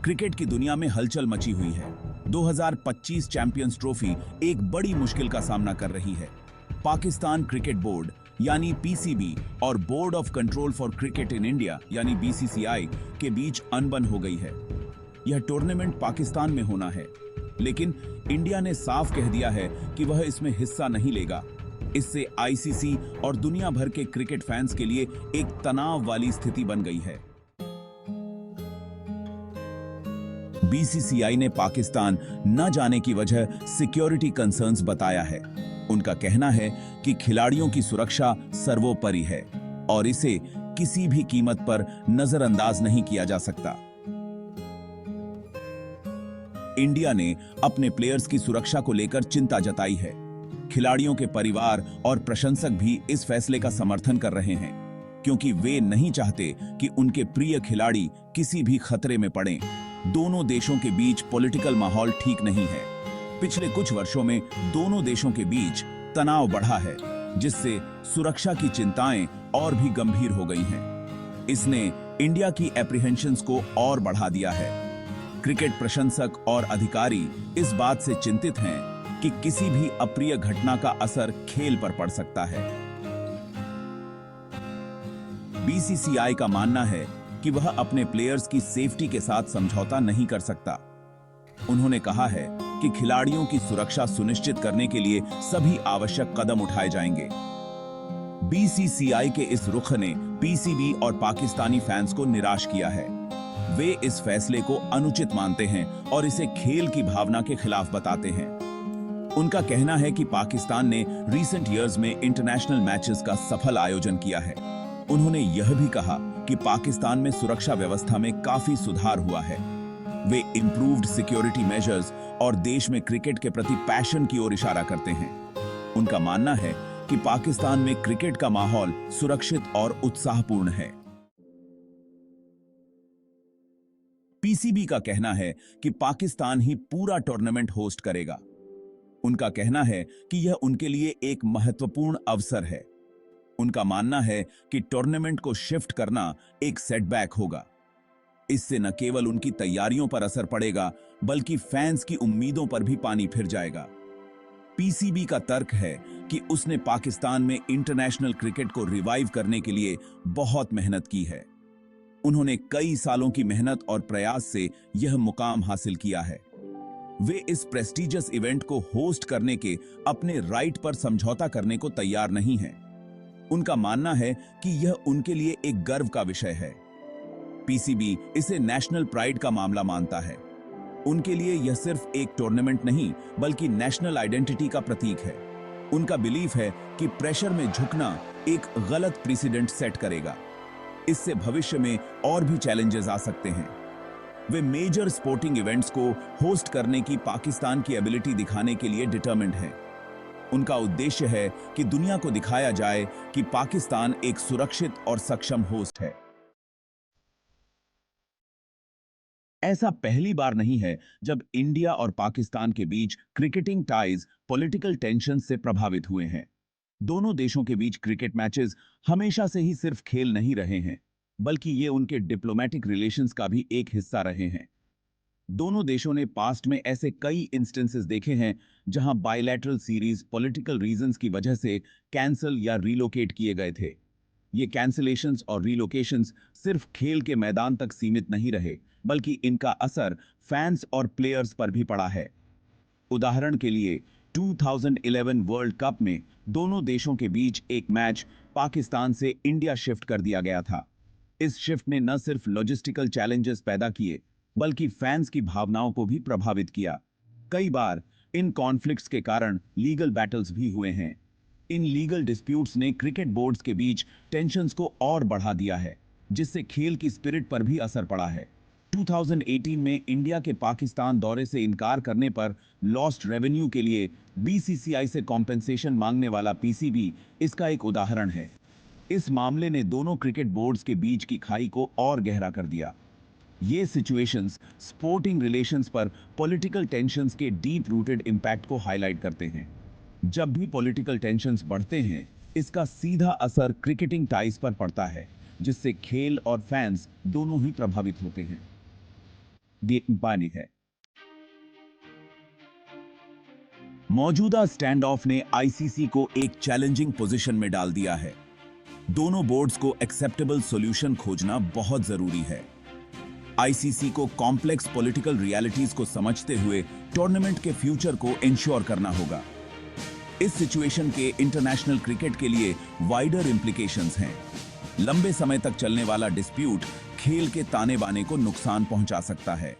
Cricket की दुनिया में हलचल मची हुई है। 2025 चैंपियंस ट्रॉफी एक बड़ी मुश्किल का सामना कर रही है। पाकिस्तान क्रिकेट बोर्ड यानी पीसीबी और board of control for cricket in India यानी बीसीसीआई के बीच अनबन हो गई है। यह टूर्नामेंट पाकिस्तान में होना है, लेकिन इंडिया ने साफ कह दिया है कि वह इसमें हिस्सा नहीं लेगा। इससे आईसीसी और दुनिया भर के क्रिकेट फैंस के लिए एक तनाव वाली स्थिति बन गई है। बीसीसीआई ने पाकिस्तान न जाने की वजह सिक्योरिटी कंसर्न्स बताया है। उनका कहना है कि खिलाड़ियों की सुरक्षा सर्वोपरि है और इसे किसी भी कीमत पर नजरअंदाज नहीं किया जा सकता। इंडिया ने अपने प्लेयर्स की सुरक्षा को लेकर चिंता जताई है। खिलाड़ियों के परिवार और प्रशंसक भी इस फैसले का समर्थन कर रहे हैं, क्योंकि वे नहीं चाहते कि उनके प्रिय खिलाड़ी किसी भी खतरे में पड़ें। दोनों देशों के बीच पॉलिटिकल माहौल ठीक नहीं है। पिछले कुछ वर्षों में दोनों देशों के बीच तनाव बढ़ा है, जिससे सुरक्षा की चिंताएं और भी गंभीर हो गई हैं। इसने इंडिया की एप्रीहेंशंस को और बढ़ा दिया है। क्रिकेट प्रशंसक और अधिकारी इस बात से चिंतित हैं कि किसी भी अप्रिय घटना का असर खेल पर पड़ सकता है। बीसीसीआई का मानना है कि वह अपने प्लेयर्स की सेफ्टी के साथ समझौता नहीं कर सकता। उन्होंने कहा है कि खिलाड़ियों की सुरक्षा सुनिश्चित करने के लिए सभी आवश्यक कदम उठाए जाएंगे। बीसीसीआई के इस रुख ने पीसीबी और पाकिस्तानी फैंस को निराश किया है। वे इस फैसले को अनुचित मानते हैं और इसे खेल की भावना के खिलाफ बताते हैं। उनका कहना है कि पाकिस्तान ने रीसेंट ईयर्स में इंटरनेशनल मैचेस का सफल आयोजन किया है। उन्होंने यह भी कहा कि पाकिस्तान में सुरक्षा व्यवस्था में काफी सुधार हुआ है। वे इंप्रूव्ड सिक्योरिटी मेजर्स और देश में क्रिकेट के प्रति पैशन की ओर इशारा करते हैं। उनका मानना है कि पाकिस्तान में क्रिकेट का माहौल सुरक्षित और उत्साहपूर्ण है। पीसीबी का कहना है कि पाकिस्तान ही पूरा टूर्नामेंट होस्ट करेगा। उनका कहना है कि यह उनके लिए एक महत्वपूर्ण अवसर है। उनका मानना है कि टूर्नामेंट को शिफ्ट करना एक सेटबैक होगा। इससे न केवल उनकी तैयारियों पर असर पड़ेगा, बल्कि फैंस की उम्मीदों पर भी पानी फिर जाएगा। पीसीबी का तर्क है कि उसने पाकिस्तान में इंटरनेशनल क्रिकेट को रिवाइव करने के लिए बहुत मेहनत की है। उन्होंने कई सालों की मेहनत और प्रयास से यह मुकाम हासिल किया है। वे इस प्रेस्टिजियस इवेंट को होस्ट करने के अपने राइट पर समझौता करने को तैयार नहीं हैं। उनका मानना है कि यह उनके लिए एक गर्व का विषय है। पीसीबी इसे नेशनल प्राइड का मामला मानता है। उनके लिए यह सिर्फ एक टूर्नामेंट नहीं, बल्कि नेशनल आइडेंटिटी का प्रतीक है। उनका बिलीफ है कि प्रेशर में झुकना एक गलत प्रेसिडेंट सेट करेगा। इससे भविष्य में और भी चैलेंजेस आ सकते हैं। वे मेजर स्पोर्टिंग इवेंट्स को होस्ट करने की पाकिस्तान की एबिलिटी दिखाने के लिए डिटरमिन्ड हैं। उनका उद्देश्य है कि दुनिया को दिखाया जाए कि पाकिस्तान एक सुरक्षित और सक्षम होस्ट है। ऐसा पहली बार नहीं है जब इंडिया और पाकिस्तान के बीच क्रिकेटिंग टाइज पॉलिटिकल टेंशन से प्रभावित हुए हैं। दोनों देशों के बीच क्रिकेट मैचेस हमेशा से ही सिर्फ खेल नहीं रहे हैं, बल्कि ये उनके डिप्लोमेटिक रिलेशंस का भी एक हिस्सा रहे हैं। दोनों देशों ने पास्ट में ऐसे कई इंस्टेंसेस देखे हैं जहां बायलैटरल सीरीज पॉलिटिकल रीजंस की वजह से कैंसिल या रीलोकेट किए गए थे। ये कैंसिलेशंस और रीलोकेशंस सिर्फ खेल के मैदान तक सीमित नहीं रहे, बल्कि इनका असर फैंस और प्लेयर्स पर भी पड़ा है। उदाहरण के लिए 2011 वर्ल्ड कप में दोनों देशों के बीच एक मैच पाकिस्तान से इंडिया शिफ्ट कर दिया गया था। इस शिफ्ट ने न सिर्फ लॉजिस्टिकल चैलेंजेस पैदा किए, बल्कि फैंस की भावनाओं को भी प्रभावित किया। कई बार इन कॉन्फ्लिक्ट्स के कारण लीगल बैटल्स भी हुए हैं। इन लीगल डिस्प्यूट्स ने क्रिकेट बोर्ड्स के बीच टेंशन्स को और बढ़ा दिया है, जिससे खेल की स्पिरिट पर भी असर पड़ा है। 2018 में इंडिया के पाकिस्तान दौरे से इनकार करने पर लॉस्ट रेवेन्यू के लिए बीसीसीआई से कॉम्पेंसेशन मांगने वाला पीसीबी इसका एक उदाहरण है। इस मामले ने दोनों क्रिकेट बोर्ड्स के बीच की खाई को और गहरा कर दिया। ये सिचुएशंस स्पोर्टिंग रिलेशंस पर पॉलिटिकल टेंशन्स के डीप रूटेड इंपैक्ट को हाईलाइट करते हैं। जब भी पॉलिटिकल टेंशन्स बढ़ते हैं, इसका सीधा असर क्रिकेटिंग टाइज पर पड़ता है, जिससे खेल और फैंस दोनों ही प्रभावित होते हैं। पानी है। मौजूदा स्टैंड ऑफ ने आईसीसी को एक चैलेंजिंग पोजीशन में डाल दिया है। दोनों बोर्ड्स को एक्सेप्टेबल सॉल्यूशन खोजना बहुत जरूरी है। आईसीसी को कॉम्प्लेक्स पॉलिटिकल रियलिटीज को समझते हुए टूर्नामेंट के फ्यूचर को इंश्योर करना होगा। इस सिचुएशन के इंटरनेशनल क्रिकेट के लिए वाइडर इंप्लीकेशंस हैं। लंबे समय तक चलने वाला डिस्प्यूट खेल के ताने बाने को नुकसान पहुंचा सकता है।